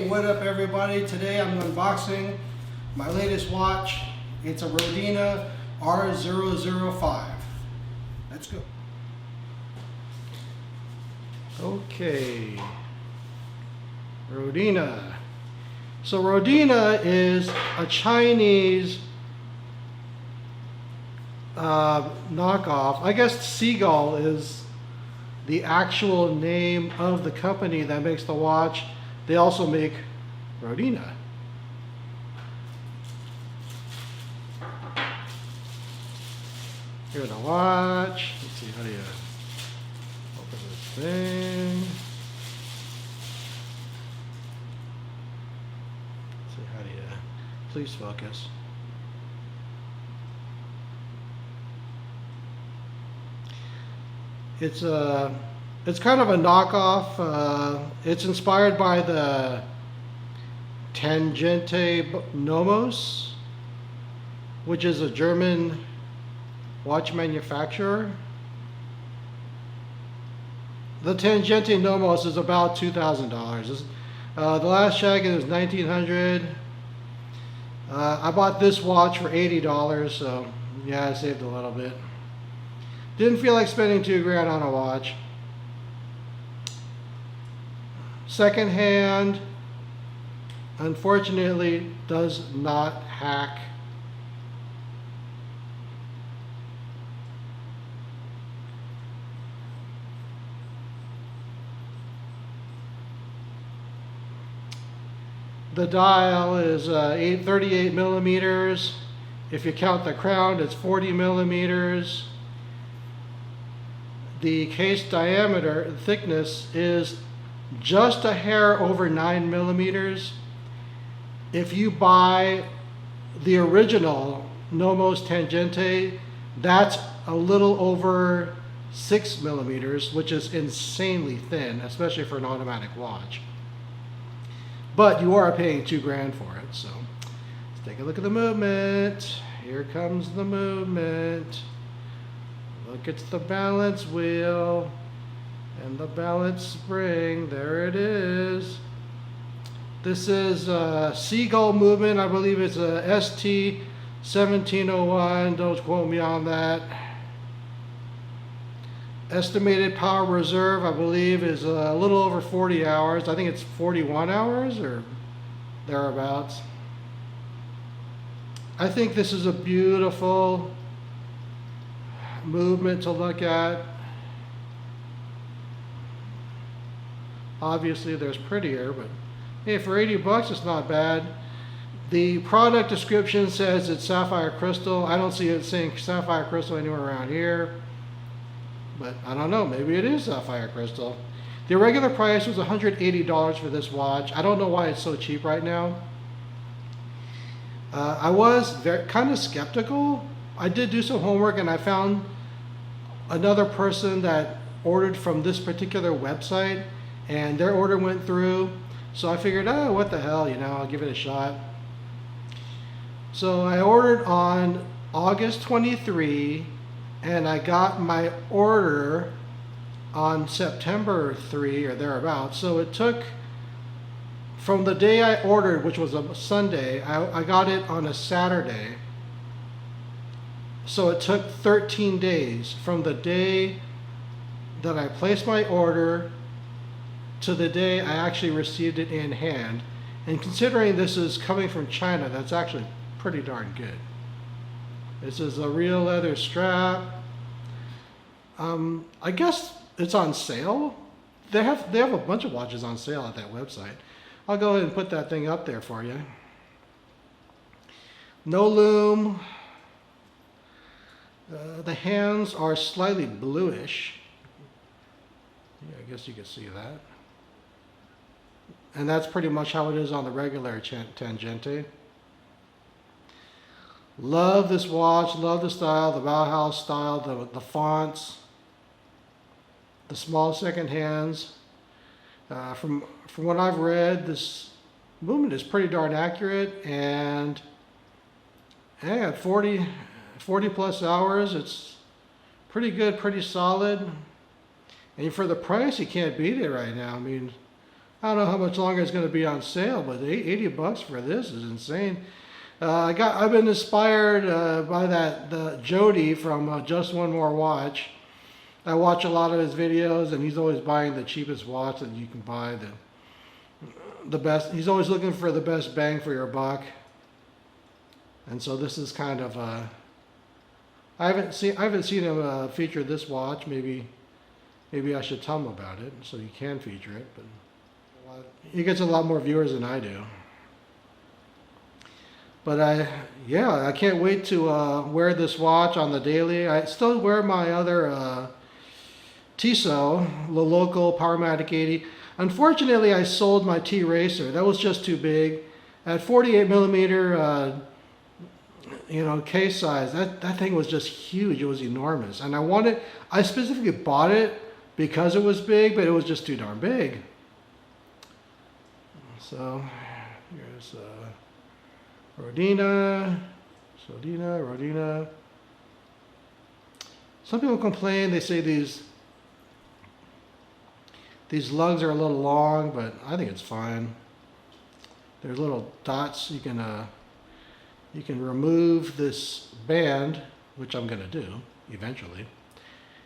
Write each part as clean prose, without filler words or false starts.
What up everybody? Today I'm unboxing my latest watch. It's a Rodina R005. Let's go. Okay, Rodina. So Rodina is a Chinese knockoff. I guess Seagull is the actual name of the company that makes the watch. They also make Rodina. Here's the watch. Let's see, how do you open this thing? Let's see, how do you, please focus. It's kind of a knockoff. It's inspired by the Tangente Nomos, which is a German watch manufacturer. The Tangente Nomos is about $2,000. The last check it was $1,900. I bought this watch for $80, so yeah, I saved a little bit. Didn't feel like spending $2 grand on a watch. Secondhand, unfortunately, does not hack. The dial is 38 millimeters. If you count the crown, it's 40 millimeters. The case diameter, thickness, is just a hair over 9 millimeters. If you buy the original Nomos Tangente, that's a little over 6 millimeters, which is insanely thin, especially for an automatic watch. But you are paying $2 grand for it, so let's take a look at the movement. Here comes the movement. Look, it's the balance wheel and the balance spring. There it is. This is a Seagull movement. I believe it's a ST1701. Don't quote me on that. Estimated power reserve, I believe, is a little over 40 hours. I think it's 41 hours or thereabouts. I think this is a beautiful movement to look at. Obviously there's prettier, but hey, for 80 bucks it's not bad. The product description says it's sapphire crystal. I don't see it saying sapphire crystal anywhere around here, but I don't know, maybe it is sapphire crystal. The regular price was $180 for this watch. I don't know why it's so cheap right now. I was kind of skeptical. I did do some homework and I found another person that ordered from this particular website and their order went through. So I figured, oh, what the hell, I'll give it a shot. So I ordered on August 23 and I got my order on September 3 or thereabouts. So it took, from the day I ordered, which was a Sunday, I got it on a Saturday. So it took 13 days from the day that I placed my order to the day I actually received it in hand. And considering this is coming from China, that's actually pretty darn good. This is a real leather strap. I guess it's on sale. They have a bunch of watches on sale at that website. I'll go ahead and put that thing up there for you. No loom. The hands are slightly bluish. Yeah, I guess you can see that. And that's pretty much how it is on the regular Tangente. Love this watch, love the style, the Bauhaus style, the fonts, the small second hands. From what I've read, this movement is pretty darn accurate, and yeah, 40 plus hours, it's pretty good, pretty solid. And for the price, you can't beat it right now. I mean, I don't know how much longer it's going to be on sale, but 80 bucks for this is insane. I've been inspired by the Jody from Just One More Watch. I watch a lot of his videos, and he's always buying the cheapest watch that you can buy, the best. He's always looking for the best bang for your buck. And so this is kind of I haven't seen him feature this watch. Maybe I should tell him about it so he can feature it. But he gets a lot more viewers than I do. But I can't wait to wear this watch on the daily. I still wear my other Tissot, the local Powermatic 80. Unfortunately, I sold my T-Racer. That was just too big. At 48 millimeter, case size, that thing was just huge. It was enormous. And I specifically bought it because it was big, but it was just too darn big. So, here's Rodina. Some people complain, they say these lugs are a little long, but I think it's fine. There's little dots. You can remove this band, which I'm going to do eventually.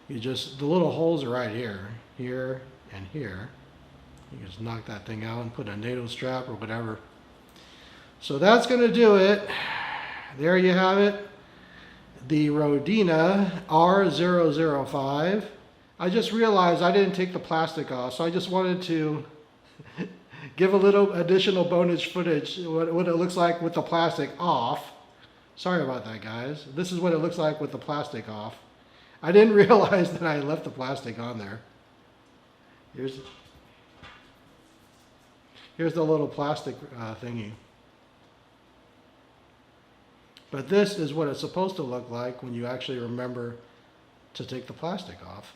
The little holes are right here, and here. You just knock that thing out and put a NATO strap or whatever. So that's going to do it. There you have it. The Rodina R005. I just realized I didn't take the plastic off, so I just wanted to give a little additional bonus footage, what it looks like with the plastic off. Sorry about that, guys. This is what it looks like with the plastic off. I didn't realize that I left the plastic on there. Here's the little plastic thingy. But this is what it's supposed to look like when you actually remember to take the plastic off.